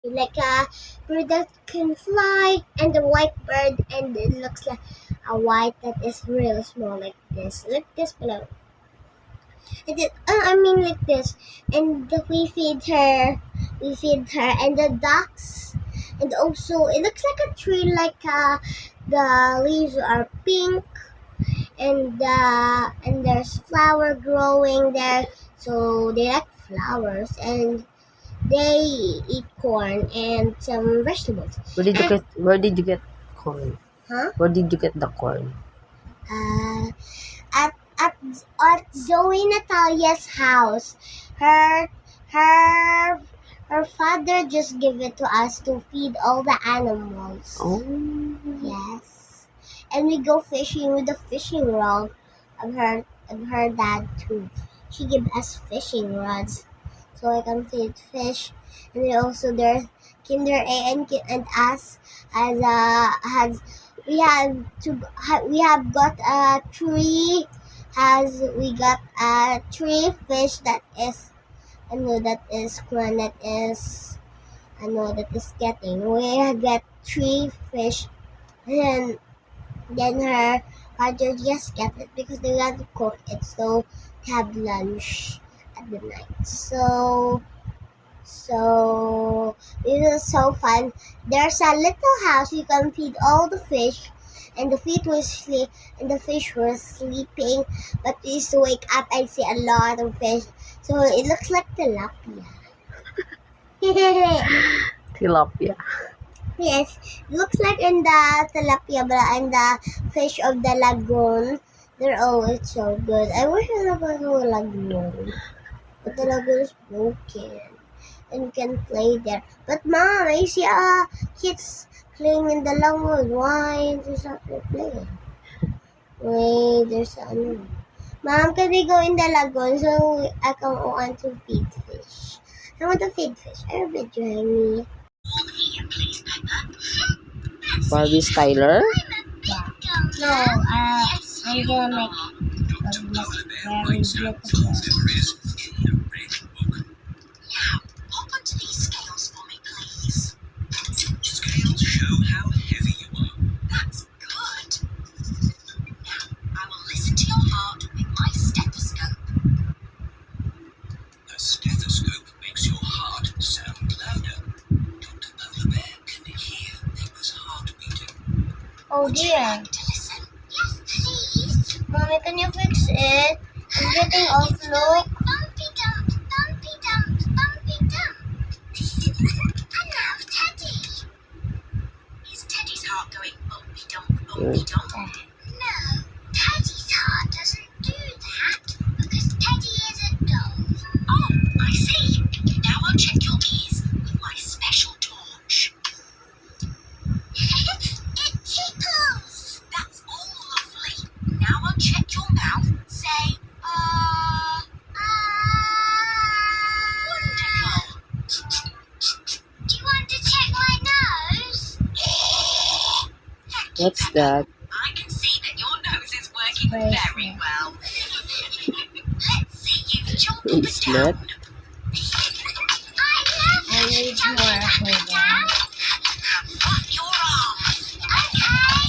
like a bird that can fly, and the white bird, and it looks like a white that is real small, like this below. I mean like this, and we feed her, and the ducks, and also it looks like a tree, the leaves are pink, and there's flower growing there, so they like flowers, and they eat corn and some vegetables. And Where did you get corn? huh? Where did you get the corn? Uh, at at at Zoe Natalia's house, her her her father just gave it to us to feed all the animals. Oh. Yes, and we go fishing with the fishing rod of her dad too. She gave us fishing rods so I can feed fish, and then also there's Kinder A and us has we have got a tree has we got a tree fish that is I know that is one that is I know that is getting we get three fish, and then her father just get it because they got to cook it, so they have lunch at the night. So it was so fun. There's a little house you can feed all the fish, and the fish were sleeping. But we used to wake up and see a lot of fish, so it looks like tilapia. Tilapia. Yes, looks like in the tilapia, but in the fish of the lagoon, they're always so good. I wish I never go to a lagoon, but the lagoon is broken and you can play there. But mom, I see kids playing in the lagoon. Why there's not playing? Wait, there's Mom, can we go in the lagoon so I can want to feed fish? I want to feed fish. Are you videoing me? Barbie Styler? Yeah. No, I'm gonna make a very beautiful. Pop onto these scales for me, please. Scales show how heavy you are. That's good. Now, I will listen to your heart with my stethoscope. A stethoscope makes your heart sound louder. Dr. Polar Bear can hear Peppa's heart beating. Oh Would you dear. like to listen? Yes, please. Mommy, can you fix it? It's getting off look. Bumpy dump, bumpy dump, bumpy dump. And now Teddy. Is Teddy's heart going bumpy dump, bumpy dump? No, Teddy's heart doesn't do that because Teddy is a dog. Oh, I see. Now I'll check your ears with my special torch. It tickles. That's all lovely. Now I'll check your mouth. Say, wonderful. Do you want to check my nose? What's that? I can see that your nose is working very well. Let's see you jump up and Islet? down. I need more for that. Flap your arms. Okay.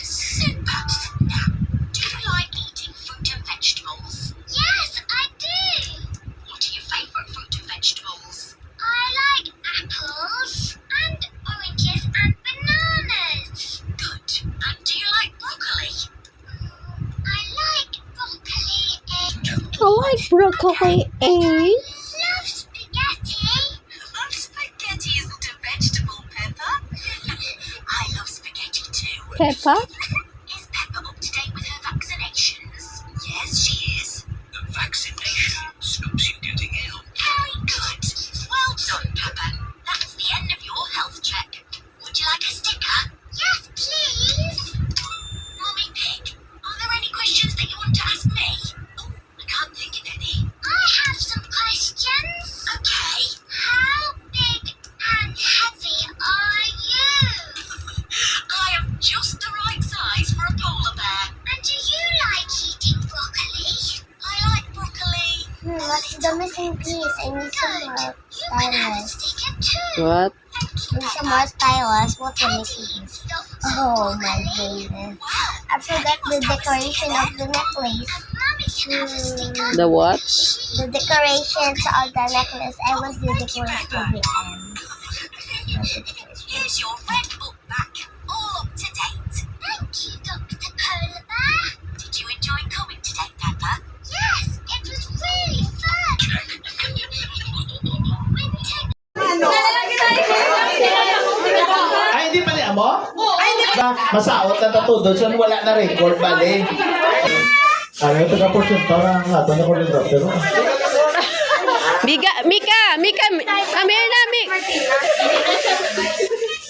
Super. Now, do you like eating fruit and vegetables? Yes, I do. What are your favourite fruit and vegetables? I like apples and oranges and bananas. Good. And do you like broccoli? I like broccoli. I like broccoli, eh? Love spaghetti. Love spaghetti isn't a vegetable, Peppa. I love spaghetti too. Peppa? Is Peppa up to date with her vaccinations? Yes, she is. The vaccination stops you getting ill. Very good. Well done, Peppa. That's the end of your health check. Would you like a sticker? Yes, please. Mummy Pig, are there any questions that you want to ask me? Oh, I can't think of any. I have some questions. Okay. How big and heavy are you? I am just the right size stylus. What? There's some more stylus. What's the Mickey? Oh my goodness. I forgot the decoration of the necklace. The what? The decorations of the necklace. I want the decoration of the end. Here's your red book back, all up to date. Thank you, Dr. Polar Bear. Did you enjoy coming today, Peppa? Yes, it was really fun. Ay, hindi pala mo? Ay, hindi pa. Masaot na tatudod, so wala na record, bali. Ano ito ka po siya, parang ato na ko rin pero Mika, come here na, Mik.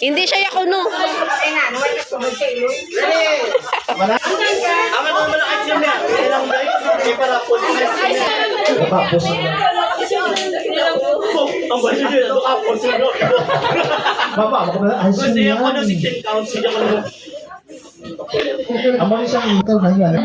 Hindi siya yakuno. natapos baba, ako na, ay siya yan. Amo ni siyang ito na yan.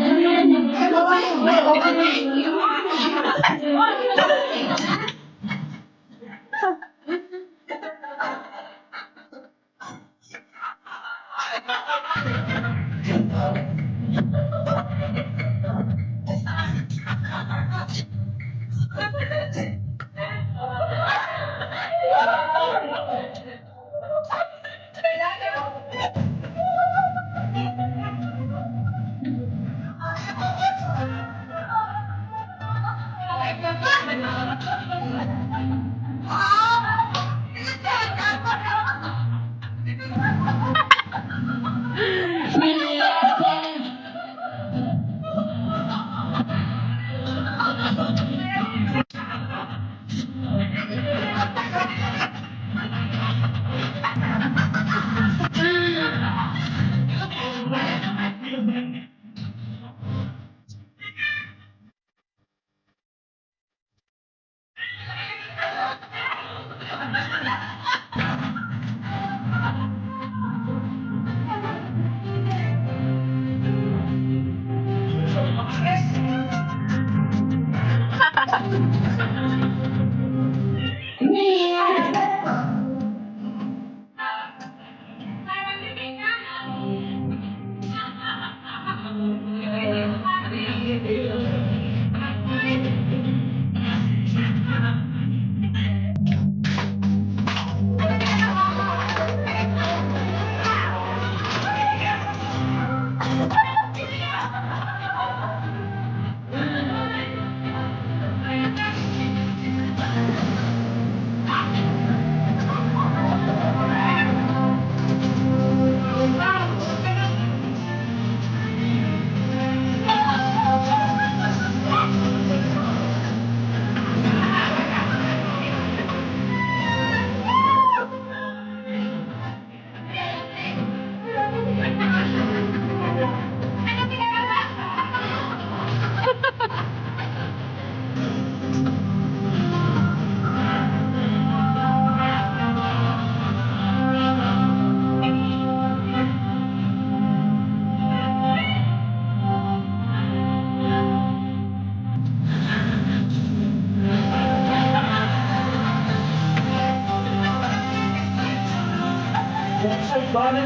Bale,